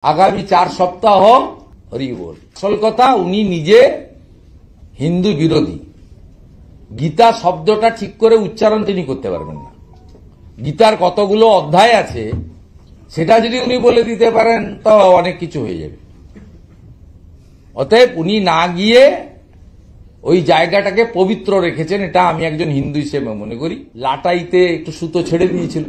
আগামী 4 সপ্তাহ হরি বল। আসল কথা, উনি নিজে হিন্দু বিরোধী। গীতা শব্দটা ঠিক করে উচ্চারণ তিনি করতে পারবেন না। গীতার কতগুলো অধ্যায় আছে সেটা যদি উনি বলে দিতে পারেন তো অনেক কিছু হয়ে যাবে। অতএব উনি না গিয়ে ওই জায়গাটাকে পবিত্র রেখেছেন, এটা আমি একজন হিন্দু হিসেবে মনে করি। লাটাইতে একটু সুতো ছেড়ে দিয়েছিল,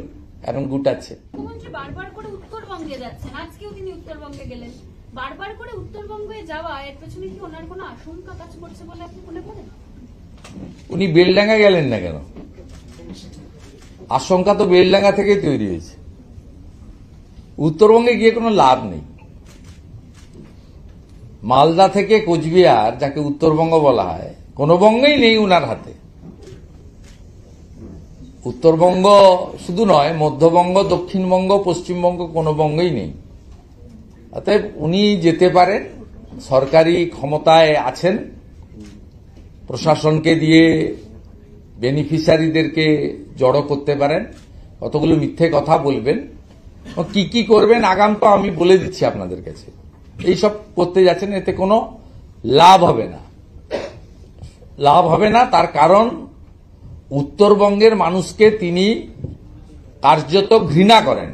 এখন গুটাচ্ছে। মুখ্যমন্ত্রী বারবার করে উত্তরবঙ্গে যাচ্ছেন, আজকেও তিনি উত্তরবঙ্গে গেলেন। বারবার করে উত্তরবঙ্গে যাওয়া এর পেছনে কি ওনার কোনো আশঙ্কা কাজ করছে বলে আপনি মনে করেন? উনি বেলডাঙ্গা গেলেন না কেন? আশঙ্কা তো বেলডাঙ্গা থেকেই তৈরি হয়েছে। উত্তরবঙ্গে গিয়ে কোনো লাভ নেই। মালদা থেকে কোচবিহার, যাকে উত্তরবঙ্গ বলা হয়, কোনো বঙ্গই নেই উনার হাতে। উত্তরবঙ্গ শুধু নয়, মধ্যবঙ্গ, দক্ষিণবঙ্গ, পশ্চিমবঙ্গ কোনো বঙ্গই নেই। অতএব উনি যেতে পারেন, সরকারি ক্ষমতায় আছেন, প্রশাসনকে দিয়ে বেনিফিশিয়ারিদেরকে জড়ো করতে পারেন, কতগুলো মিথ্যে কথা বলবেন, কি কি করবেন আগাম তো আমি বলে দিচ্ছি আপনাদের কাছে। এইসব করতে যাচ্ছেন, এতে কোনো লাভ হবে না। লাভ হবে না, তার কারণ উত্তরবঙ্গের মানুষকে তিনি কার্যত ঘৃণা করেন,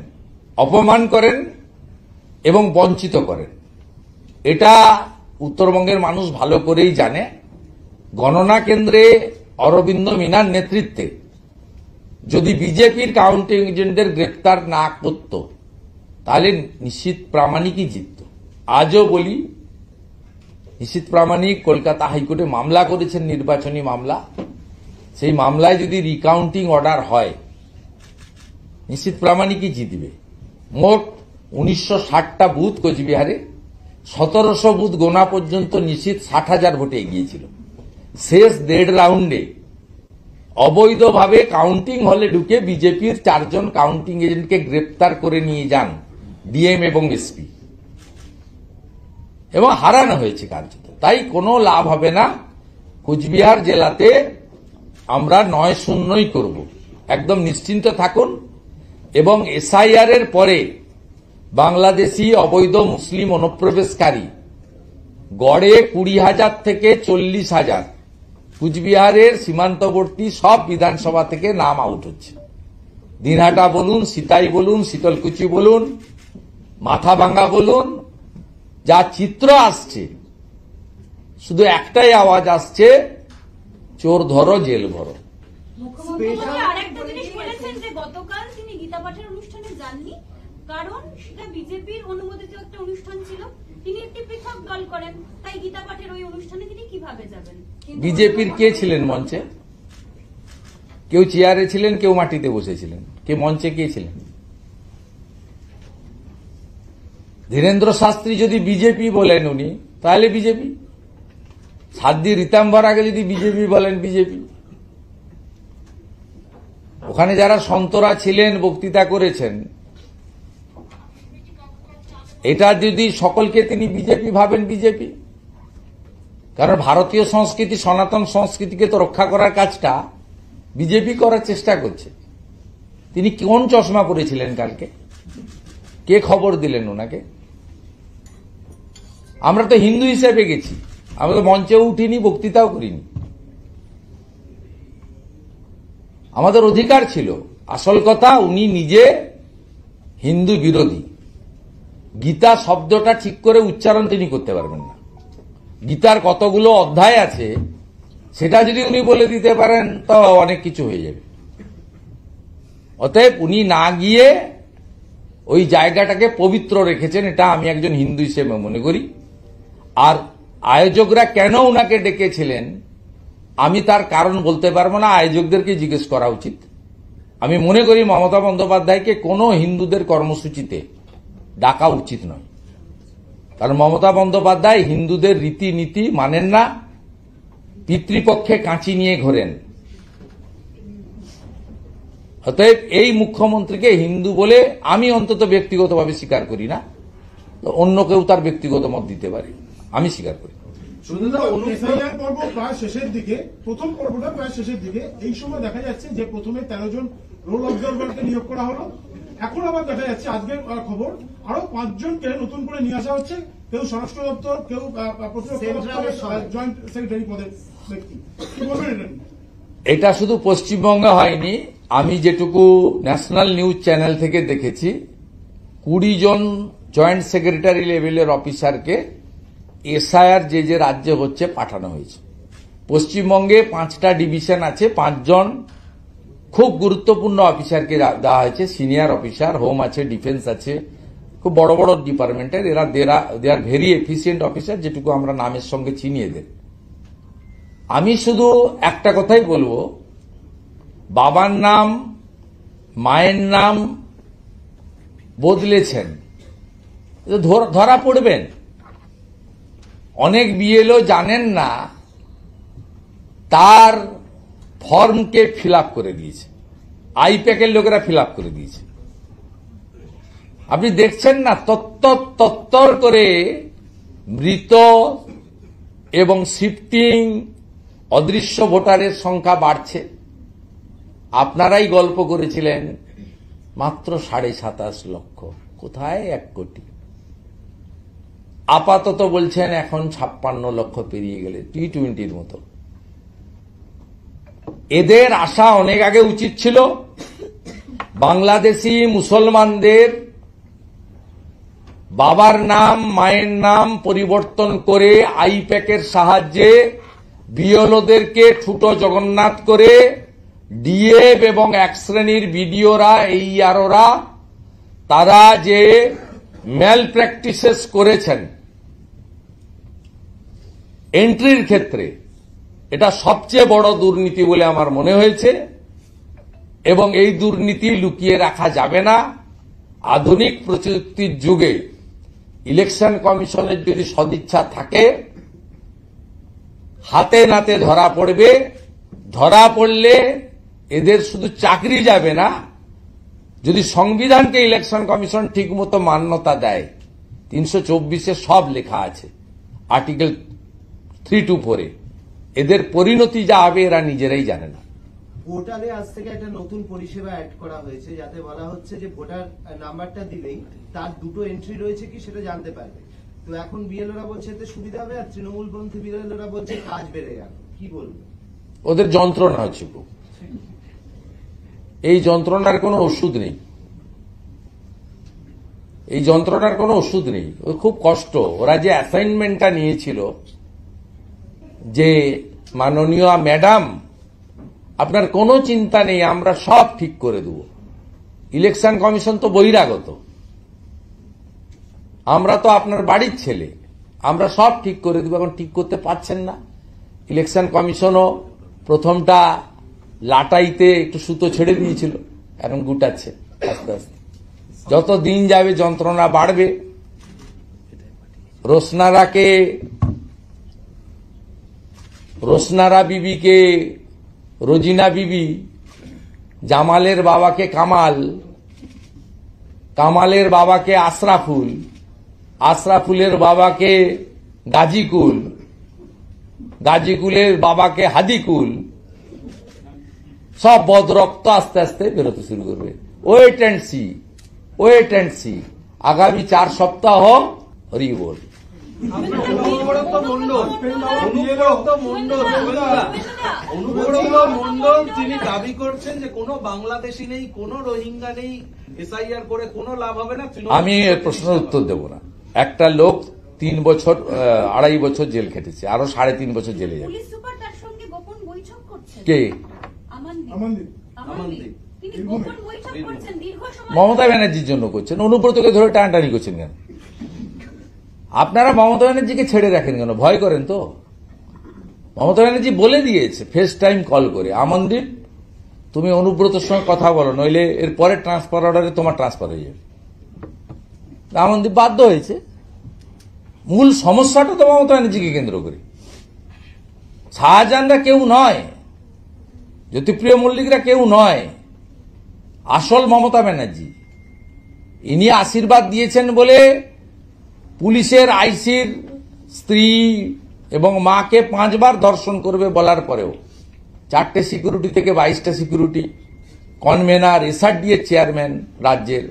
অপমান করেন এবং বঞ্চিত করেন। এটা উত্তরবঙ্গের মানুষ ভালো করেই জানে। গণনা কেন্দ্রে অরবিন্দ মিনার নেতৃত্বে যদি বিজেপির কাউন্টিং এজেন্টদের গ্রেপ্তার না করত তাহলে নিশ্চিত প্রামাণিকই জিতত। আজও বলি, নিশ্চিত প্রামাণিক কলকাতা হাইকোর্টে মামলা করেছেন, নির্বাচনী মামলা। সেই মামলায় যদি রিকাউন্টিং অর্ডার হয়, নিশ্চিত প্রামাণিকই জিতবে। মোট 1960টা বুথ কোচবিহারে, 1700 বুথ গোনা পর্যন্ত নিশ্চিত 60,000 ভোটে এগিয়েছিল। শেষ 1.5 রাউন্ডে অবৈধভাবে কাউন্টিং হলে ঢুকে বিজেপির 4 জন কাউন্টিং এজেন্টকে গ্রেপ্তার করে নিয়ে যান ডিএম এবং এসপি, এবং হারানো হয়েছে কার্যত। তাই কোনো লাভ হবে না। কোচবিহার জেলাতে আমরা 9-0 করব, একদম নিশ্চিন্ত থাকুন। এবং এসআইআর এর পরে বাংলাদেশি অবৈধ মুসলিম অনুপ্রবেশকারী গড়ে 20,000 থেকে 40,000 কুচবিহারের সীমান্তবর্তী সব বিধানসভা থেকে নাম আউট হচ্ছে। দিনহাটা বলুন, সিতাই বলুন, শীতলকুচি বলুন, মাথাভাঙ্গা বলুন, যা চিত্র আসছে, শুধু একটাই আওয়াজ আসছে, চোর ধরো, জেল ভরো। মুখ্যমন্ত্রী আরেকটা জিনিস বলেছেন যে গতকাল তিনি গীতা পাঠের অনুষ্ঠানে যাননি, কারণ সেটা বিজেপির অনুমোদিত একটা অনুষ্ঠান ছিল। তিনি একটি পৃথক দল করেন, তাই গীতা পাঠের ওই অনুষ্ঠানে তিনি কিভাবে যাবেন? বিজেপির কে ছিলেন মঞ্চে? কেউ চেয়ারে ছিলেন, কেউ মাটিতে বসেছিলেন, কে মঞ্চে কে ছিলেন? ধীরেন্দ্র শাস্ত্রী যদি বিজেপি বলেন উনি, তাহলে বিজেপি। সাধ্বী রীতাম্বর আগে যদি বিজেপি বলেন, বিজেপি। ওখানে যারা সন্তরা ছিলেন, বক্তৃতা করেছেন, এটা যদি সকলকে তিনি বিজেপি ভাবেন, বিজেপি। কারণ ভারতীয় সংস্কৃতি, সনাতন সংস্কৃতিকে তো রক্ষা করার কাজটা বিজেপি করার চেষ্টা করছে। তিনি কোন চশমা পরেছিলেন কালকে? কে খবর দিলেন ওনাকে? আমরা তো হিন্দু হিসেবে গেছি, আমরা তো মঞ্চেও উঠিনি, বক্তৃতাও করিনি। আমাদের অধিকার ছিল। আসল কথা, উনি নিজে হিন্দু বিরোধী। গীতা শব্দটা ঠিক করে উচ্চারণ তিনি করতে পারবেন না। গীতার কতগুলো অধ্যায় আছে সেটা যদি উনি বলে দিতে পারেন তো অনেক কিছু হয়ে যাবে। অতএব উনি না গিয়ে ওই জায়গাটাকে পবিত্র রেখেছেন, এটা আমি একজন হিন্দু হিসেবে মনে করি। আর আয়োজকরা কেন উনাকে ডেকেছিলেন আমি তার কারণ বলতে পারবো না, আয়োজকদেরকে জিজ্ঞেস করা উচিত। আমি মনে করি মমতা বন্দ্যোপাধ্যায়কে কোনো হিন্দুদের কর্মসূচিতে ডাকা উচিত নয়। কারণ মমতা বন্দ্যোপাধ্যায় হিন্দুদের রীতিনীতি মানেন না, পিতৃপক্ষে কাঁচি নিয়ে ঘোরেন। অতএব এই মুখ্যমন্ত্রীকে হিন্দু বলে আমি অন্তত ব্যক্তিগতভাবে স্বীকার করি না, অন্য কেউ তার ব্যক্তিগত মত দিতে পারে, আমি স্বীকার করি। পর্ব প্রায় শেষের দিকে, প্রথম পর্বটা প্রায় শেষের দিকে। এই সময় দেখা যাচ্ছে যে প্রথমে 13 জন রোল অবজারভারকে নিয়োগ করা হলো, এখন আবার দেখা যাচ্ছে আজকের খবর আরো 5 জনকে নতুন করে নিয়ে আসা হচ্ছে, কেউ স্বরাষ্ট্র দপ্তর, কেউ প্রতিরক্ষা দপ্তরের জয়েন্ট সেক্রেটারি পদের ব্যক্তি। কি বলবেন এটা নিয়ে? এটা শুধু পশ্চিমবঙ্গে হয়নি, আমি যেটুকু ন্যাশনাল নিউজ চ্যানেল থেকে দেখেছি 20 জন জয়েন্ট সেক্রেটারি লেভেলের অফিসারকে এসআইআর যে রাজ্যে হচ্ছে পাঠানো হয়েছে। পশ্চিমবঙ্গে 5টা ডিভিশন আছে, 5 জন খুব গুরুত্বপূর্ণ অফিসারকে দেওয়া হয়েছে, সিনিয়র অফিসার, হোম আছে, ডিফেন্স আছে, খুব বড় বড় ডিপার্টমেন্টের। এরা দে আর ভেরি এফিসিয়েন্ট অফিসার, যেটুকু আমরা নামের সঙ্গে চিনি এদের। আমি শুধু একটা কথাই বলবো, বাবার নাম মায়ের নাম বদলেছেন, ধরা পড়বেন। অনেক বিএলও জানেন না তার ফর্মকে ফিল আপ করে দিয়েছে, আইপ্যাকের লোকেরা ফিল আপ করে দিয়েছে। আপনি দেখছেন না তত্তর করে মৃত এবং শিফটিং অদৃশ্য ভোটারের সংখ্যা বাড়ছে। আপনারাই গল্প করেছিলেন মাত্র 27.5 লক্ষ, কোথায় 1 কোটি। আপাতত বলছেন এখন 56 লক্ষ পেরিয়ে গেলে, T20 মতো। এদের আশা অনেক আগে উচিত ছিল। বাংলাদেশি মুসলমানদের বাবার নাম মায়ের নাম পরিবর্তন করে আইপ্যাকের সাহায্যে বিএলওদেরকে ঠুটো জগন্নাথ করে ডিএফ এবং 1 শ্রেণীর বিডিওরা, এইআরওরা তারা যে ম্যাল প্র্যাকটিসেস করেছেন এন্ট্রির ক্ষেত্রে, এটা সবচেয়ে বড় দুর্নীতি বলে আমার মনে হয়েছে। এবং এই দুর্নীতি লুকিয়ে রাখা যাবে না। আধুনিক প্রযুক্তির যুগে ইলেকশন কমিশনের যদি সদিচ্ছা থাকে, হাতে নাতে ধরা পড়বে। ধরা পড়লে এদের শুধু চাকরি যাবে না, যদি সংবিধানকে ইলেকশন কমিশন ঠিকমতো মান্যতা দেয়, 324-এ সব লেখা আছে, আর্টিকেল 324-এ, এদের পরিণতি যা হবে এরা নিজেরাই জানে না। পোর্টালে আজ থেকে একটা নতুন পরিষেবা অ্যাড করা হয়েছে, যাতে বলা হচ্ছে যে ভোটার নাম্বারটা দিলেই তার 2টো এন্ট্রি রয়েছে কি সেটা জানতে পারবে। তো এখন বিএলওরা বলছে এতে সুবিধা হবে, আর তৃণমূলপন্থী বিএলওরা বলছে কাজ বেড়ে গেল। কি বলবো? ওদের যন্ত্রণা হচ্ছে খুব। এই যন্ত্রণার কোনো ওষুধ নেই, এই যন্ত্রণার কোনো ওষুধ নেই। ও খুব কষ্ট। ওরা যে অ্যাসাইনমেন্টটা নিয়েছিল যে মাননীয় ম্যাডাম আপনার কোনো চিন্তা নেই, আমরা সব ঠিক করে দেব। ইলেকশন কমিশন তো বহিরাগত, আমরা তো আপনার বাড়ির ছেলে, আমরা সব ঠিক করে দেব। এখন ঠিক করতে পারছেন না। ইলেকশন কমিশনও প্রথমটা লাটাইতে একটু সুতো ছেড়ে দিয়েছিল, এখন গুটাচ্ছে আস্তে আস্তে। যত দিন যাবে যন্ত্রণা বাড়বে। রোশনারা বিবিকে রোজিনা বিবি, জামালের বাবাকে কামাল, কামালের বাবাকে আশরাফুল, আশরাফুলের বাবাকে গাজীকুল, গাজীকুলের বাবাকে হাদিকুল, সব বদরক্ত আস্তে আস্তে বেরোতে শুরু করবে। Wait and see, wait and see. আগামী 4 সপ্তাহ হরি বল। অনুব্রত মন্ডল তিনি দাবি করছেন যে কোনো বাংলাদেশি নেই, কোনো রোহিঙ্গা নেই, এসআইআর করে কোনো লাভ হবে না। আমি এর প্রশ্নের উত্তর দেব না। একটা লোক 3 বছর 2.5 বছর জেল খেটেছে, আরো 3.5 বছর জেলে যাবে। পুলিশ সুপার তার সঙ্গে গোপন বৈঠক করছেন। কে? আমানদীপ। তিনি গোপন বৈঠক করছেন দীর্ঘ সময়। মমতা ব্যানার্জির জন্য করছেন। অনুব্রতকে ধরে টানাটানি করছেন কেন? আপনারা মমতা ব্যানার্জিকে ছেড়ে রাখেন কেন? ভয় করেন তো? মমতা ব্যানার্জি বলে দিয়েছে ফেস টাইম কল করে, আমনদীপ তুমি অনুব্রতর সঙ্গে কথা বলো, নইলে এর পরে ট্রান্সফার অর্ডারে তোমার ট্রান্সফার হয়ে যাবে। আমনদীপ বাধ্য হয়েছে। মূল সমস্যাটা তো মমতা ব্যানার্জিকে কেন্দ্র করে। শাহজাহানরা কেউ নয়, জ্যোতিপ্রিয় মল্লিকরা কেউ নয়, আসল মমতা ব্যানার্জি। ইনি আশীর্বাদ দিয়েছেন বলে পুলিশের আইসির স্ত্রী এবং মাকে 5 বার ধর্ষণ করবে বলার পরেও 4টে সিকিউরিটি থেকে 22টা সিকিউরিটি কনভেনার, এসআরডি এর চেয়ারম্যান, রাজ্যের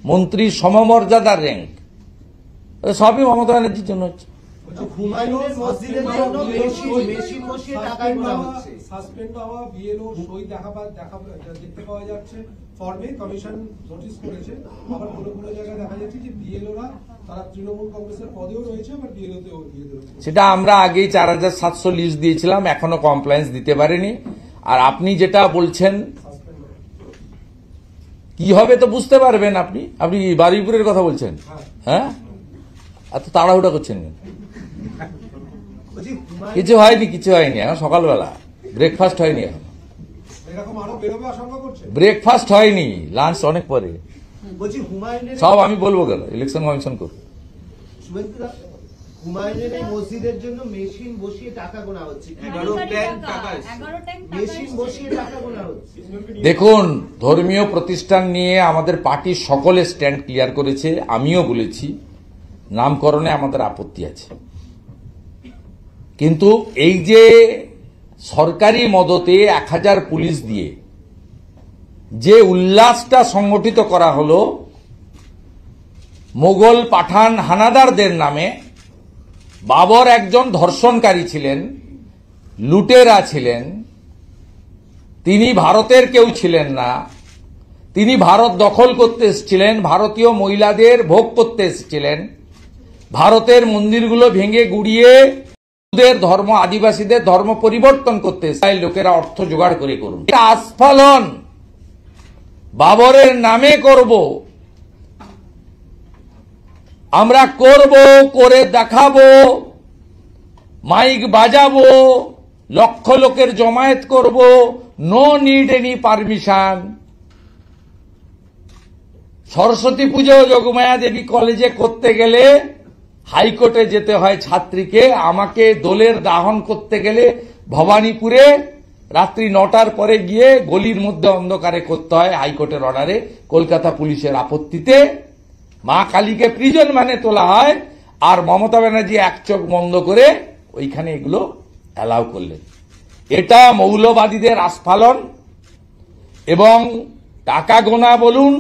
মন্ত্রী, সমমর্যাদার র্যাঙ্ক, সবই মমতা ব্যানার্জির জন্য হচ্ছে। হুমায়ুনের মসজিদের জন্য মেশিন বসিয়ে টাকা গোনা হচ্ছে। সাসপেন্ড হওয়া বিএলও সই দেখতে পাওয়া যাচ্ছে ফর্মে, কমিশন নোটিশ করেছে। আবার কোনো জায়গায় দেখা যাচ্ছে যে বিএলওরা তারা তৃণমূল কংগ্রেসের পদেও রয়েছে, আবার বিএলওতেও দিয়ে দিয়েছে। সেটা আমরা আগেই 4700 লিস্ট দিয়েছিলাম, এখনো কমপ্লায়েন্স দিতে পারেনি। আর আপনি যেটা বলছেন কি হবে তো বুঝতে পারবেন। আপনি বারুইপুরের কথা বলছেন, হ্যাঁ? এত তাড়াহুড়া করছেন না। কিছু হয়নি এখন সকালবেলা ব্রেকফাস্ট হয়নি, এখন এরকম আরো বেরোবে আশঙ্কা করছে। ব্রেকফাস্ট হয়নি, লাঞ্চ অনেক পরে। বলছি হুমায়ুনের সব আমি বলবো কেন, ইলেকশন কমিশন করবে। শুভেন্দুদা, হুমায়ুনের এই মসজিদের জন্য মেশিন বসিয়ে টাকা গোনা হচ্ছে। 11 টাকা মেশিন বসিয়ে টাকা গোনা হচ্ছে। দেখুন, ধর্মীয় প্রতিষ্ঠান নিয়ে আমাদের পার্টির সকলে স্ট্যান্ড ক্লিয়ার করেছে, আমিও বলেছি নামকরণে আমাদের আপত্তি আছে। কিন্তু এই যে সরকারি মদতে 1000 পুলিশ দিয়ে যে উল্লাসটা সংগঠিত করা হলো মোগল পাঠান হানাদারদের নামে, বাবর একজন ধর্ষণকারী ছিলেন, লুটেরা ছিলেন, তিনি ভারতের কেউ ছিলেন না, তিনি ভারত দখল করতে এসেছিলেন, ভারতীয় মহিলাদের ভোগ করতে এসেছিলেন, ভারতের মন্দিরগুলো ভেঙে গুড়িয়ে ধর্ম, আদিবাসীদের ধর্ম পরিবর্তন করতে লোকেরা অর্থ জোগাড় করে করুন। আস্ফালন বাবরের নামে করব, আমরা করব, করে দেখাবো, মাইক বাজাবো, লক্ষ লোকের জমায়েত করব, no need any permission. Saraswati Puja Yogmaya দেবী কলেজে করতে গেলে হাইকোর্টে যেতে হয় ছাত্রীকে, আমাকে দোলের দাহন করতে গেলে ভবানীপুরে রাত্রি 9টার পরে গিয়ে গলির মধ্যে অন্ধকারে করতে হয় হাইকোর্টের অর্ডারে, কলকাতা পুলিশের আপত্তিতে। মা কালীকে প্রিজন মানে তোলা হয়, আর মমতা ব্যানার্জি এক চোখ বন্ধ করে ওইখানে এগুলো অ্যালাউ করলেন। এটা মৌলবাদীদের আস্ফালন এবং টাকা গোনা বলুন,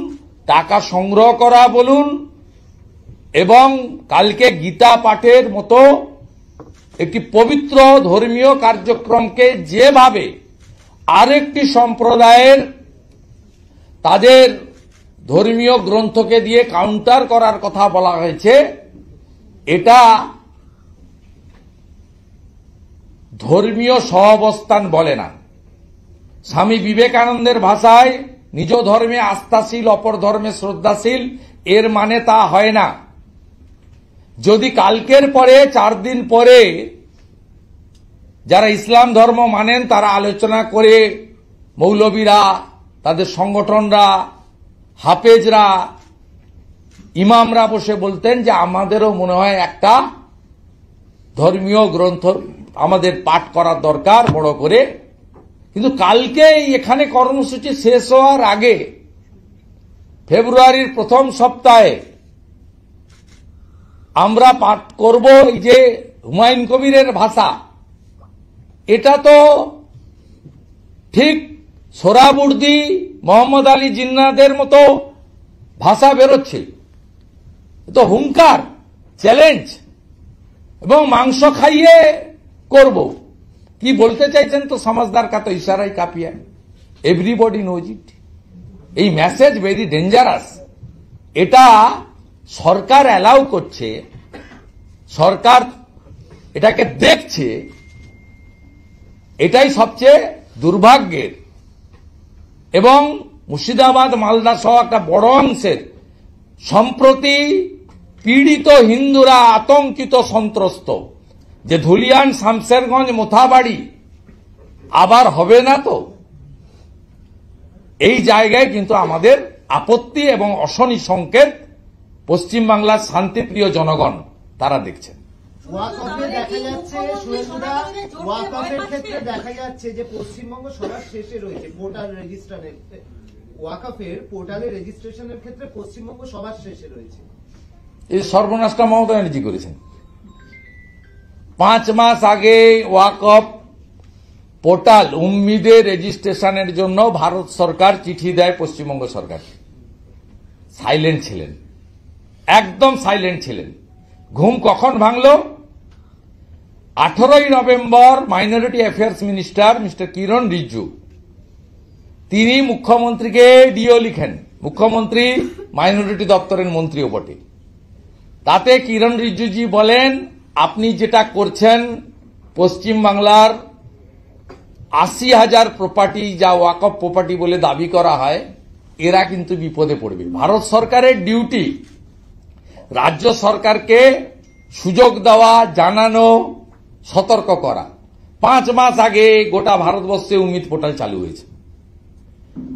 টাকা সংগ্রহ করা বলুন, এবং কালকে গীতা পাঠের মতো একটি পবিত্র ধর্মীয় কার্যক্রমকে যেভাবে আরেকটি সম্প্রদায়ের তাদের ধর্মীয় গ্রন্থকে দিয়ে কাউন্টার করার কথা বলা হয়েছে, এটা ধর্মীয় সহাবস্থান বলে না। স্বামী বিবেকানন্দের ভাষায় নিজ ধর্মে আস্থাশীল, অপর ধর্মে শ্রদ্ধাশীল, এর মানে তা হয় না। যদি কালকের পরে 4 দিন পরে যারা ইসলাম ধর্ম মানেন তারা আলোচনা করে, মৌলবীরা, তাদের সংগঠনরা, হাফেজরা, ইমামরা বসে বলতেন যে আমাদেরও মনে হয় একটা ধর্মীয় গ্রন্থ আমাদের পাঠ করার দরকার বড় করে। কিন্তু কালকে এখানে কর্মসূচি শেষ হওয়ার আগে ফেব্রুয়ারির প্রথম সপ্তাহে আমরা পাঠ করব এই যে হুমায়ুন কবিরের ভাষা। এটা তো ঠিক সোহরাবুর্দি, মোহাম্মদ আলী জিন্নাদের মতো ভাষা বেরোচ্ছে, তো হুঙ্কার, চ্যালেঞ্জ এবং মাংস খাইয়ে করব। কি বলতে চাইছেন তো সমাজদার কা তো ইশারাই কাপিয়া, এভরিবডি নোজ ইট। এই মেসেজ ভেরি ডেঞ্জারাস। এটা সরকার অ্যালাউ করছে, সরকার এটাকে দেখছে, এটাই সবচেয়ে দুর্ভাগ্যের। এবং মুর্শিদাবাদ, মালদা সহ একটা বড় অংশের সম্প্রতি পীড়িত হিন্দুরা আতঙ্কিত, সন্ত্রস্ত, যে ধুলিয়ান, শামশেরগঞ্জ, মোথাবাড়ি আবার হবে না তো। এই জায়গায় কিন্তু আমাদের আপত্তি এবং অশনি সংকেত পশ্চিমবাংলার শান্তিপ্রিয় জনগণ তারা দেখছেন। ওয়াকফের দেখা যাচ্ছে, সুরেন্দ্রদা, ওয়াকফের ক্ষেত্রে দেখা যাচ্ছে যে পশ্চিমবঙ্গ সবার শেষে রয়েছে পোর্টাল রেজিস্ট্রেশনের। ওয়াকফের পোর্টালে রেজিস্ট্রেশনের ক্ষেত্রে পশ্চিমবঙ্গ সবার শেষে রয়েছে। এই সর্বনাশটা মমতা ব্যানার্জি করেছেন। 5 মাস আগে ওয়াকফ পোর্টাল উম্মিদের রেজিস্ট্রেশনের জন্য ভারত সরকার চিঠি দেয় পশ্চিমবঙ্গ সরকারকে। সাইলেন্ট ছিলেন, একদম সাইলেন্ট ছিলেন। ঘুম কখন ভাঙল? 18ই নভেম্বর minority affairs minister mister Kiren Rijiju তিনি মুখ্যমন্ত্রীকে ডিও লিখেন। মুখ্যমন্ত্রী মাইনরিটি দপ্তরের মন্ত্রীও বটে। তাতে কিরণ রিজিজুজি বলেন, আপনি যেটা করছেন পশ্চিমবাংলার 80,000 প্রপার্টি যা ওয়াকফ প্রপার্টি বলে দাবি করা হয়, এরা কিন্তু বিপদে পড়বে। ভারত সরকারের ডিউটি রাজ্য সরকারকে সুযোগ দেওয়া, জানানো, সতর্ক করা। 5 মাস আগে গোটা ভারতবর্ষে উম্মিদ পোর্টাল চালু হয়েছে।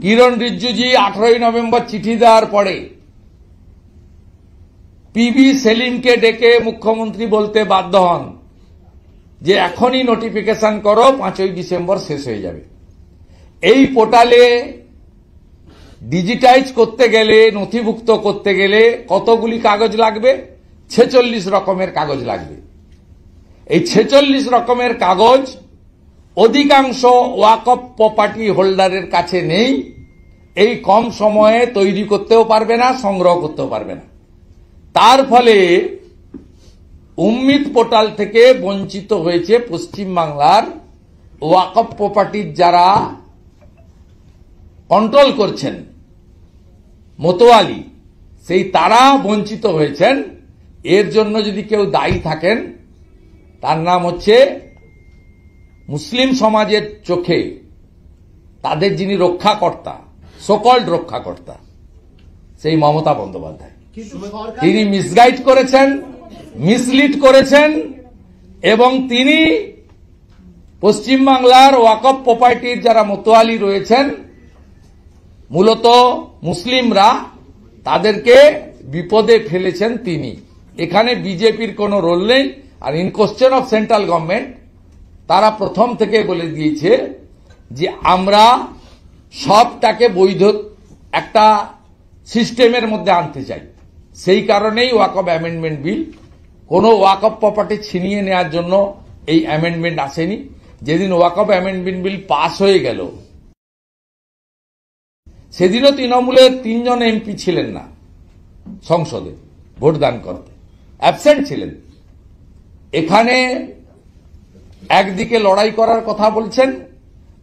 কিরণ রিজিজুজি 18ই নভেম্বর চিঠি দেওয়ার পরে পিবি সেলিমকে ডেকে মুখ্যমন্ত্রী বলতে বাধ্য হন যে এখনই নোটিফিকেশন করো, 5ই ডিসেম্বর শেষ হয়ে যাবে। এই পোর্টালে ডিজিটাইজ করতে গেলে, নথিভুক্ত করতে গেলে কতগুলি কাগজ লাগবে? 46 রকমের কাগজ লাগবে। এই 46 রকমের কাগজ অধিকাংশ ওয়াকফ প্রপার্টি হোল্ডারের কাছে নেই। এই কম সময়ে তৈরি করতেও পারবে না, সংগ্রহ করতেও পারবে না। তার ফলে উম্মিদ পোর্টাল থেকে বঞ্চিত হয়েছে পশ্চিমবাংলার ওয়াকফ প্রপার্টির যারা কন্ট্রোল করছেন, মোতোয়ালি, সেই তারা বঞ্চিত হয়েছেন। এর জন্য যদি কেউ দায়ী থাকেন, তার নাম হচ্ছে মুসলিম সমাজের চোখে তাদের যিনি রক্ষাকর্তা, সোকল্ড রক্ষাকর্তা, সেই মমতা বন্দ্যোপাধ্যায়। তিনি মিসগাইড করেছেন, মিসলিড করেছেন, এবং তিনি পশ্চিমবাংলার ওয়াকফ প্রপার্টির যারা মোতোয়ালি রয়েছেন, মূলত মুসলিমরা, তাদেরকে বিপদে ফেলেছেন তিনি। এখানে বিজেপির কোনো রোল নেই। আর in question of central government, তারা প্রথম থেকে বলে দিয়েছে যে আমরা সবটাকে বৈধ একটা সিস্টেমের মধ্যে আনতে চাই। সেই কারণেই ওয়াকফ অ্যামেন্ডমেন্ট বিল, কোনো ওয়াকফ প্রপার্টি ছিনিয়ে নেওয়ার জন্য এই অ্যামেন্ডমেন্ট আসেনি। যেদিন ওয়াকফ অ্যামেন্ডমেন্ট বিল পাস হয়ে গেল, সেদিনও তৃণমূলের 3 জন এমপি ছিলেন না সংসদে ভোটদান করতে, অ্যাবসেন্ট ছিলেন। এখানে একদিকে লড়াই করার কথা বলছেন,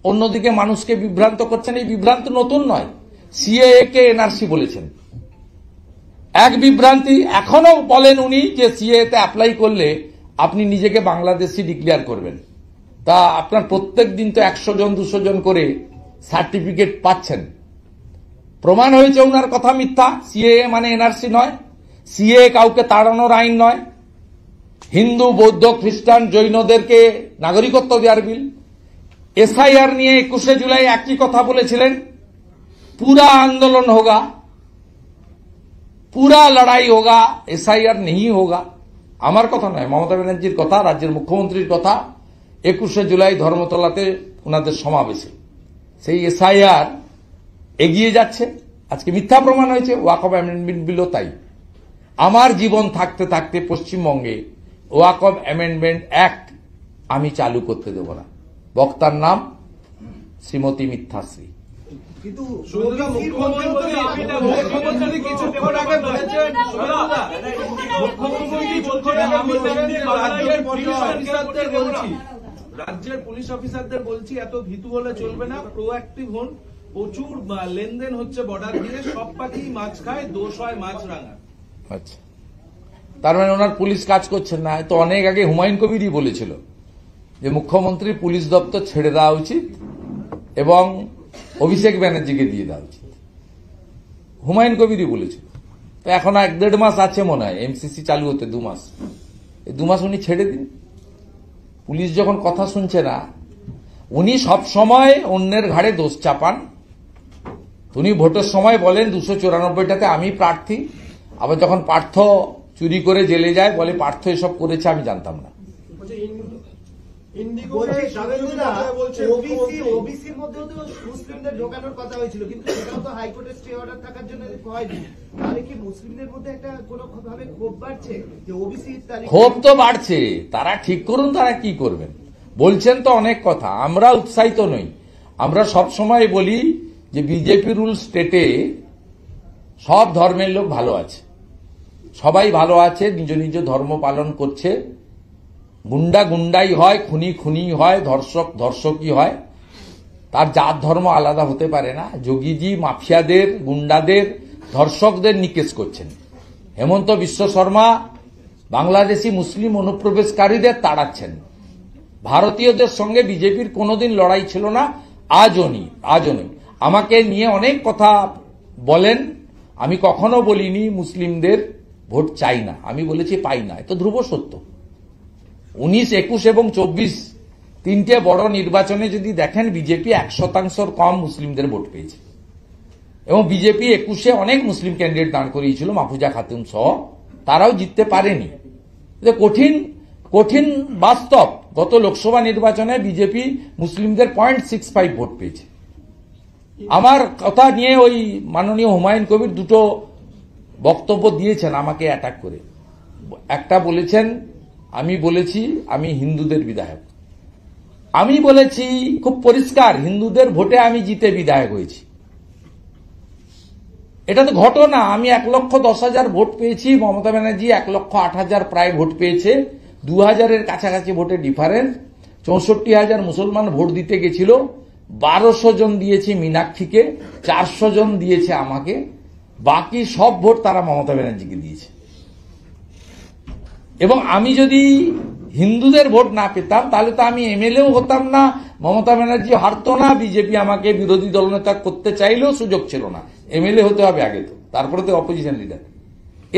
অন্যদিকে মানুষকে বিভ্রান্ত করছেন। এই বিভ্রান্ত নতুন নয়, সিএএ কে এনআরসি বলেছেন। এক বিভ্রান্তি এখনো বলেন উনি যে সিএএ তে অ্যাপ্লাই করলে আপনি নিজেকে বাংলাদেশি ডিক্লেয়ার করবেন। তা আপনার প্রত্যেক দিন তো 100 জন 200 জন করে সার্টিফিকেট পাচ্ছেন। প্রমাণ হয়েছে ওনার কথা মিথ্যা। সিএএ মানে এনআরসি নয়, সিএএ কাউকে তাড়ানোর আইন নয়। হিন্দু, বৌদ্ধ, খ্রিস্টান, জৈনদেরকে নাগরিকত্ব দেওয়ার বিল। এসআইআর নিয়ে 21শে জুলাই একই কথা বলেছিলেন, पूरा आंदोलन होगा, पूरा लड़ाई होगा, एसआईआर नहीं होगा। আমার কথা নয়, মমতা ব্যানার্জির কথা, রাজ্যের মুখ্যমন্ত্রীর কথা। 21শে জুলাই ধর্মতলাতে ওনাদের সমাবেশে সেই এসআইআর এগিয়ে যাচ্ছে। আজকে মিথ্যা প্রমাণ হয়েছে। ওয়াকফ অ্যামেন্ডমেন্ট বিলও তাই। আমার জীবন থাকতে থাকতে পশ্চিমবঙ্গে ওয়াকফ অ্যামেন্ডমেন্ট অ্যাক্ট আমি চালু করতে দেব না। বক্তার নাম শ্রীমতী মিথ্যাশ্রী। কিন্তু মুখ্যমন্ত্রী কিছুক্ষণ আগে বলেছেন, রাজ্যের পুলিশ অফিসারদের বলছি এত ভীতু হলে চলবে না, প্রোঅ্যাক্টিভ হন। প্রচুর লেনদেন হচ্ছে বর্ডার দিয়ে, সব পাখি মাছ খায়, দোষ হয় মাছরাঙা। আচ্ছা, তার মানে ওনার পুলিশ কাজ করছেন না। তো অনেক আগে হুমায়ুন কবিরই বলেছিল যে মুখ্যমন্ত্রীর পুলিশ দপ্তর ছেড়ে দেওয়া উচিত এবং অভিষেক ব্যানার্জিকে দিয়ে দেওয়া উচিত। হুমায়ুন কবিরই বলেছিল। তো এখন 1-1.5 মাস আছে মনে হয় এমসিসি চালু হতে, 2 মাস। এই 2 মাস উনি ছেড়ে দিন। পুলিশ যখন কথা শুনছে না, উনি সব সময় অন্যের ঘাড়ে দোষ চাপান। উনি ভোটের সময় বলেন 294টাতে আমি প্রার্থী, আবার যখন পার্থ চুরি করে জেলে যায় বলে পার্থ এসব করেছে, আমি জানতাম না। ওবিসির মধ্যেও তো মুসলিমদের ঢোকানোর কথা হয়েছিল, কিন্তু সেটাও তো হাইকোর্টের স্টে অর্ডার থাকার জন্য হয়নি। তাহলে কি মুসলিমদের মধ্যে একটা কোনো ভাবে ক্ষোভ বাড়ছে যে ওবিসি? ক্ষোভ তো বাড়ছে, তারা ঠিক করুন তারা কি করবেন। বলছেন তো অনেক কথা, আমরা উৎসাহিত নই। আমরা সব সময় বলি যে বিজেপি রুল স্টেটে সব ধর্মের লোক ভালো আছে, সবাই ভালো আছে, নিজ নিজ ধর্ম পালন করছে। গুন্ডা গুন্ডাই হয়, খুনি খুনি হয়, ধর্ষক ধর্ষকই হয়, তার জাত ধর্ম আলাদা হতে পারে না। যোগীজি মাফিয়াদের, গুন্ডাদের, ধর্ষকদের নিকেশ করছেন। হেমন্ত বিশ্ব শর্মা বাংলাদেশি মুসলিম অনুপ্রবেশকারীদের তাড়াচ্ছেন। ভারতীয়দের সঙ্গে বিজেপির কোনোদিন লড়াই ছিল না, আজও নেই। আমাকে নিয়ে অনেক কথা বলেন, আমি কখনো বলিনি মুসলিমদের ভোট চাই না, আমি বলেছি পাই না। এত ধ্রুব সত্য। 19, 21 এবং 24 তিনটে বড় নির্বাচনে যদি দেখেন, বিজেপি 1% কম মুসলিমদের ভোট পেয়েছে। এবং বিজেপি 21-এ অনেক মুসলিম ক্যান্ডিডেট দাঁড় করিয়েছিল, মাহফুজা খাতুন সহ, তারাও জিততে পারেনি। কঠিন বাস্তব। গত লোকসভা নির্বাচনে বিজেপি মুসলিমদের 0.65 ভোট পেয়েছে। আমার কথা নিয়ে ওই মাননীয় হুমায়ুন কবির দুটো বক্তব্য দিয়েছেন আমাকে অ্যাটাক করে। একটা বলেছেন, আমি বলেছি আমি হিন্দুদের বিধায়ক। আমি বলেছি খুব পরিষ্কার, হিন্দুদের ভোটে আমি জিতে বিধায়ক হয়েছি। এটা তো ঘটনা। আমি 1,10,000 ভোট পেয়েছি, মমতা ব্যানার্জি 1,08,000 প্রায় ভোট পেয়েছে। 2,000-এর কাছাকাছি ভোটের ডিফারেন্স। 64,000 মুসলমান ভোট দিতে গেছিল, 1,200 জন দিয়েছে মীনাক্ষীকে, 400 জন দিয়েছে আমাকে, বাকি সব ভোট তারা মমতা ব্যানার্জিকে দিয়েছে। এবং আমি যদি হিন্দুদের ভোট না পেতাম তাহলে তো আমি এমএলএও হতাম না, মমতা ব্যানার্জি হারতো না, বিজেপি আমাকে বিরোধী দলনেতা করতে চাইলেও সুযোগ ছিল না। এমএলএ হতে হবে আগে, তো তারপরে তো অপোজিশন লিডার।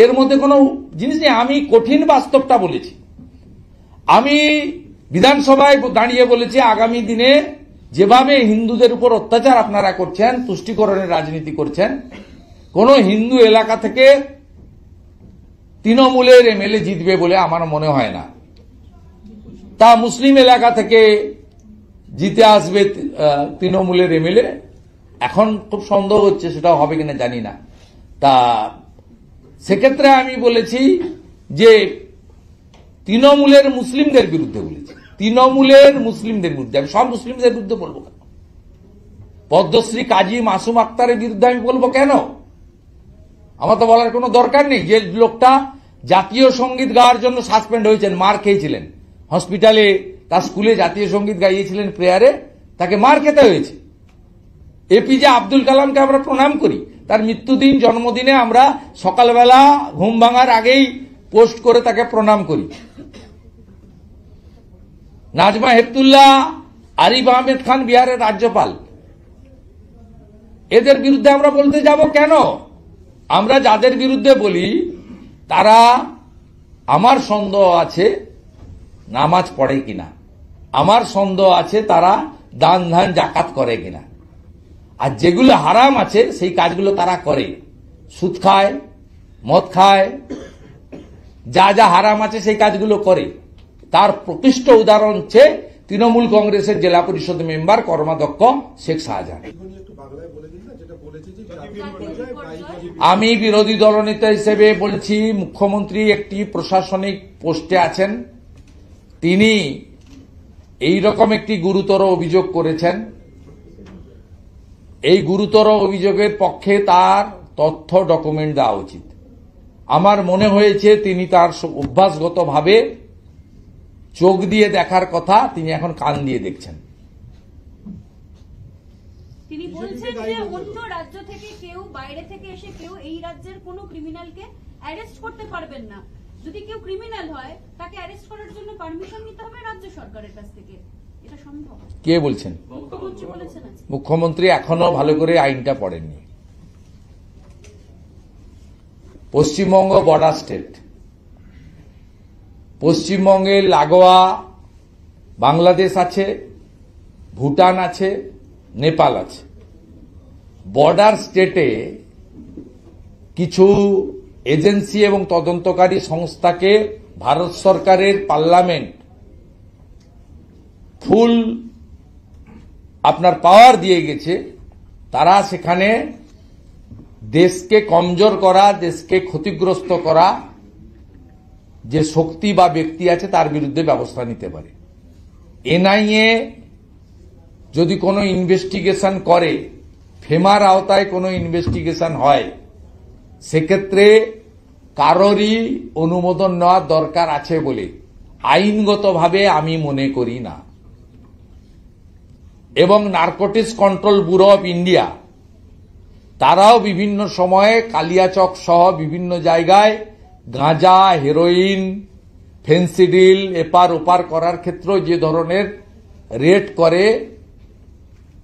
এর মধ্যে কোনো জিনিস নেই। আমি কঠিন বাস্তবটা বলেছি। আমি বিধানসভায় দাঁড়িয়ে বলেছি, আগামী দিনে যেভাবে হিন্দুদের উপর অত্যাচার আপনারা করছেন, তুষ্টিকরণের রাজনীতি করছেন, কোন হিন্দু এলাকা থেকে তৃণমূলের এমএলএ জিতবে বলে আমার মনে হয় না। তা মুসলিম এলাকা থেকে জিতে আসবে তৃণমূলের এমএলএ, এখন খুব সন্দেহ হচ্ছে সেটা হবে কিনা জানি না। তা সেক্ষেত্রে আমি বলেছি যে তৃণমূলের মুসলিমদের বিরুদ্ধে বলেছি, তৃণমূলের মুসলিমদের বিরুদ্ধে। আমি সব মুসলিমদের বিরুদ্ধে বলবো কেন? পদ্মশ্রী কাজী মাসুম আক্তারের বিরুদ্ধে আমি বলবো কেন? আমার তো বলার কোনো দরকার নেই। যে লোকটা জাতীয় সঙ্গীত গাওয়ার জন্য সাসপেন্ড হয়েছেন, মার খেয়েছিলেন হসপিটালে, তার স্কুলে জাতীয় সঙ্গীত গাইয়েছিলেন প্রেয়ারে, তাকে মার খেতে হয়েছে। এপিজে আব্দুল কালামকে আমরা প্রণাম করি, তার মৃত্যুদিন জন্মদিনে আমরা সকালবেলা ঘুম ভাঙার আগেই পোস্ট করে তাকে প্রণাম করি। নাজমা হেপতুল্লাহ, আরিফ আহমেদ খান বিহারের রাজ্যপাল, এদের বিরুদ্ধে আমরা বলতে যাব কেন? আমরা যাদের বিরুদ্ধে বলি তারা, আমার সন্দেহ আছে নামাজ পড়ে কিনা, আমার সন্দেহ আছে তারা দান ধান জাকাত করে কিনা, আর যেগুলো হারাম আছে সেই কাজগুলো তারা করে, সুদ খায়, মদ খায়, যা যা হারাম আছে সেই কাজগুলো করে। তার প্রকৃষ্ট উদাহরণ হচ্ছে তৃণমূল কংগ্রেসের জেলা পরিষদ মেম্বার কর্মাধ্যক্ষ শেখ শাহজাহান। আমি বিরোধী দলনেতা হিসেবে বলছি, মুখ্যমন্ত্রী একটি প্রশাসনিক পোস্টে আছেন, তিনি এই রকম একটি গুরুতর অভিযোগ করেছেন। এই গুরুতর অভিযোগের পক্ষে তার তথ্য ডকুমেন্ট দেওয়া উচিত। আমার মনে হয়েছে তিনি তার অভ্যাসগতভাবে চোখ দিয়ে দেখার কথা, তিনি এখন কান দিয়ে দেখছেন। তিনি বলছেন যে অন্য রাজ্য থেকে কেউ, বাইরে থেকে এসে কেউ এই রাজ্যের কোনো ক্রিমিনালকে অ্যারেস্ট করতে পারবেন না। যদি কেউ ক্রিমিনাল হয় তাকে অ্যারেস্ট করার জন্য পারমিশন নিতে হবে রাজ্য সরকারের কাছ থেকে। এটা সম্ভব? কে বলছেন? মুখ্যমন্ত্রী বলেছেন। মুখ্যমন্ত্রী এখনো ভালো করে আইনটা পড়েননি। পশ্চিমবঙ্গ বর্ডার স্টেট, পশ্চিমবঙ্গের লাগোয়া বাংলাদেশ আছে, ভুটান আছে, নেপাল আছে। বর্ডার স্টেটে কিছু এজেন্সি এবং তদন্তকারী সংস্থাকে ভারত সরকারের পার্লামেন্ট ফুল আপনার পাওয়ার দিয়ে গেছে। তারা সেখানে দেশকে কমজোর করা, দেশকে ক্ষতিগ্রস্ত করা যে শক্তি বা ব্যক্তি আছে তার বিরুদ্ধে ব্যবস্থা নিতে পারে। এনআইএ যদি কোনো ইনভেস্টিগেশন করে, ফেমার আওতায় কোনো ইনভেস্টিগেশন হয়, সেক্ষেত্রে কারোরই অনুমোদন নেওয়ার দরকার আছে বলে আইনগতভাবে আমি মনে করি না। এবং narcotics control bureau of India তারাও বিভিন্ন সময়ে কালিয়াচক সহ বিভিন্ন জায়গায় গাঁজা, হেরোইন, ফেন্সিডিল এপার ওপার করার ক্ষেত্রে যে ধরনের রেড করে,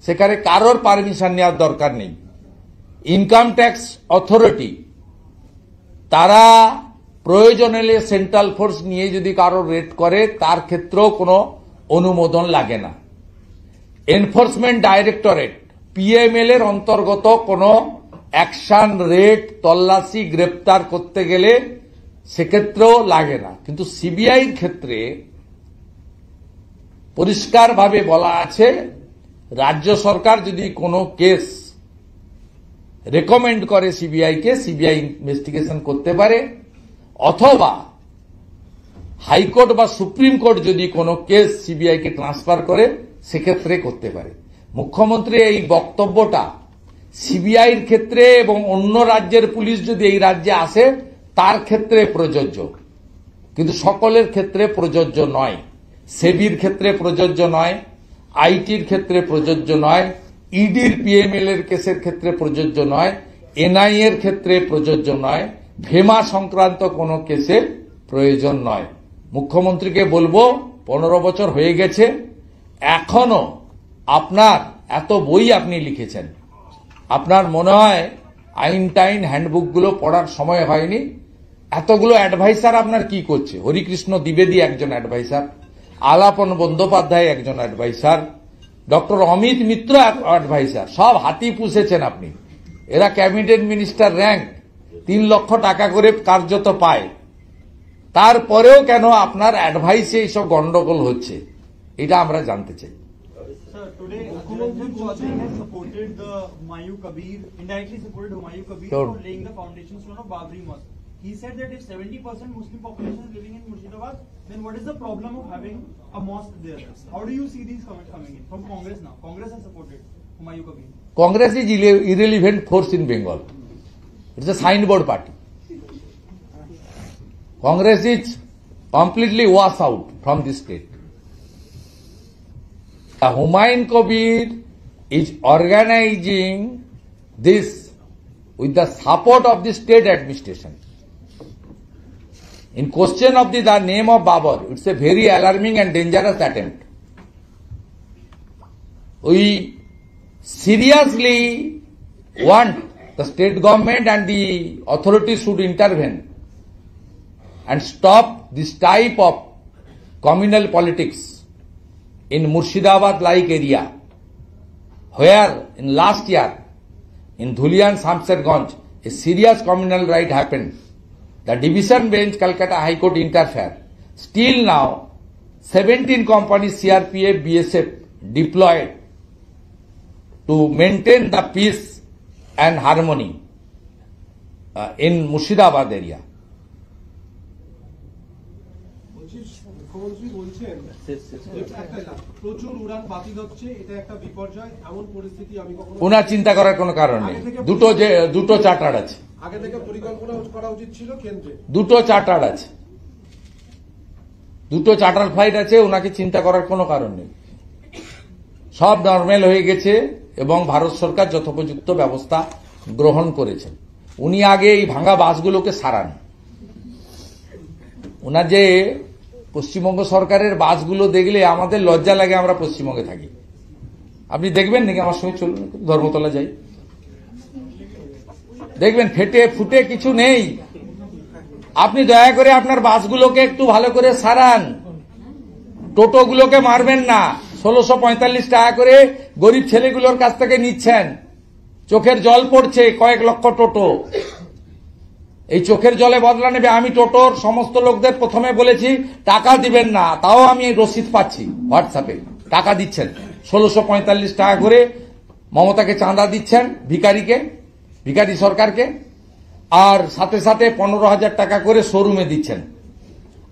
সেখানে কারোর পারমিশন নেওয়ার দরকার নেই। ইনকাম ট্যাক্স অথরিটি তারা প্রয়োজন হলে সেন্ট্রাল ফোর্স নিয়ে যদি কারোর রেড করে, তার ক্ষেত্রেও কোনো অনুমোদন লাগে না। এনফোর্সমেন্ট ডাইরেক্টরেট পিএমএল এর অন্তর্গত কোনো অ্যাকশন, রেড, তল্লাশি, গ্রেপ্তার করতে গেলে সেক্ষেত্রেও লাগে না। কিন্তু সিবিআইর ক্ষেত্রে পরিষ্কারভাবে বলা আছে, রাজ্য সরকার যদি কোনো কেস রেকমেন্ড করে সিবিআইকে, সিবিআই ইনভেস্টিগেশন করতে পারে, অথবা হাইকোর্ট বা সুপ্রিম কোর্ট যদি কোনো কেস সিবিআইকে ট্রান্সফার করে, সেক্ষেত্রে করতে পারে। মুখ্যমন্ত্রী এই বক্তব্যটা সিবিআইর ক্ষেত্রে এবং অন্য রাজ্যের পুলিশ যদি এই রাজ্যে আসে তার ক্ষেত্রে প্রযোজ্য, কিন্তু সকলের ক্ষেত্রে প্রযোজ্য নয়। সেবির ক্ষেত্রে প্রযোজ্য নয়, আইটির ক্ষেত্রে প্রযোজ্য নয়, ইডির পিএমএল এর কেসের ক্ষেত্রে প্রযোজ্য নয়, এনআইএ এর ক্ষেত্রে প্রযোজ্য নয়, ফেমা সংক্রান্ত কোনো কেসে প্রয়োজন নয়। মুখ্যমন্ত্রীকে বলবো, 15 বছর হয়ে গেছে, এখনো আপনার এত বই আপনি লিখেছেন, আপনার মনে হয় আইন টাইন হ্যান্ডবুকগুলো পড়ার সময় হয়নি? এতগুলো অ্যাডভাইসার আপনার কি করছে? হরিকৃষ্ণ দ্বিবেদী একজন অ্যাডভাইসার, আলাপন বন্দ্যোপাধ্যায় একজন adviser, doctor Amit Mitra adviser, সব হাতি পুষেছেন আপনি। এরা ক্যাবিনেট মিনিস্টার র্যাঙ্ক, 3 লক্ষ টাকা করে কার্যত পায়। তারপরেও কেন আপনার অ্যাডভাইসে এইসব গন্ডগোল হচ্ছে, এটা আমরা জানতে চাই। Sir, today Ranjan Chaudhary has supported the Humayun Kabir, indirectly supported Humayun Kabir Sure. for laying the foundation stone of Babri Mosque. He said that if 70% Muslim population is living in Murshidabad, then what is the problem of having a mosque there? How do you see these comments coming in from Congress now? Congress has supported Humayun Kabir. Congress is irrelevant force in Bengal. It's a signboard party. Congress is completely washed out from this state. Humayun Kabir is organizing this with the support of the state administration. In question of the name of Babar, it's a very alarming and dangerous attempt. We seriously want the state government and the authorities should intervene and stop this type of communal politics in Murshidabad-like area, where in last year in Dhulian Shamsherganj a serious communal riot happened. The division bench Calcutta High Court interfered. Still now 17 companies CRPF, BSF deployed to maintain the peace and harmony in Murshidabad area. মুখ্যমন্ত্রী বলছেন প্রচুর উড়ান বাতিল হচ্ছে, এটা একটা বিপর্যয়, এমন পরিস্থিতি আমি কখনো। ওনার চিন্তা করার কোনো কারণ নেই। দুটো চার্টার আছে, আগে থেকে পরিকল্পনা করা উচিত ছিল কেন্দ্রে। দুটো চার্টার আছে, দুটো চার্টার ফ্লাইট আছে, ওনাকে চিন্তা করার কোনো কারণ নেই। সব নর্মাল হয়ে গেছে এবং ভারত সরকার যথোপযুক্ত ব্যবস্থা গ্রহণ করেছেন। উনি আগে এই ভাঙা বাসগুলোকে সারান। ওনার যে পশ্চিমবঙ্গ সরকারের বাসগুলো দেখলে আমাদের লজ্জা লাগে, আমরা পশ্চিমবঙ্গে থাকি। আপনি দেখবেন নাকি? আমার সঙ্গে চলুন, ধর্মতলা যাই, দেখবেন ফেটে ফুটে কিছু নেই। আপনি দয়া করে আপনার বাসগুলোকে একটু ভালো করে সারান, টোটোগুলোকে মারবেন না। 1645 টাকা করে গরিব ছেলেগুলোর কাছ থেকে নিচ্ছেন, চোখের জল পড়ছে কয়েক লক্ষ টোটো। এই চোখের জলে বদলা নেবে। আমি টোটোর সমস্ত লোকদের প্রথমে বলেছি টাকা দিবেন না, তাও আমি রসিদ পাচ্ছি হোয়াটসঅ্যাপে, টাকা দিচ্ছেন 1645 টাকা করে। মমতাকে চাঁদা দিচ্ছেন, ভিখারি সরকারকে, আর সাথে সাথে 15,000 টাকা করে শোরুমে দিচ্ছেন।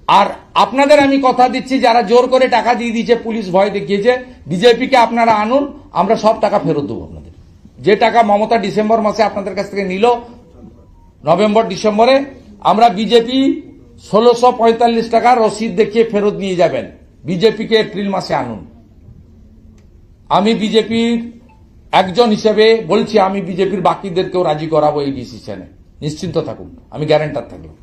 আর আপনাদের আমি কথা দিচ্ছি, যারা জোর করে টাকা দিয়ে দিয়েছে, পুলিশ ভয় দেখিয়েছে, বিজেপিকে আপনারা আনুন, আমরা সব টাকা ফেরত দেবো আপনাদের। যে টাকা মমতা ডিসেম্বর মাসে আপনাদের কাছ থেকে নিল, নভেম্বর ডিসেম্বরে, আমরা বিজেপি 1645 টাকার রসিদ দেখিয়ে ফেরত নিয়ে যাবেন। বিজেপিকে এপ্রিল মাসে আনুন। আমি বিজেপির একজন হিসেবে বলছি, আমি বিজেপির বাকিদেরকেও রাজি করাবো এই ডিসিশনে, নিশ্চিন্ত থাকুন, আমি গ্যারান্টার থাকলাম।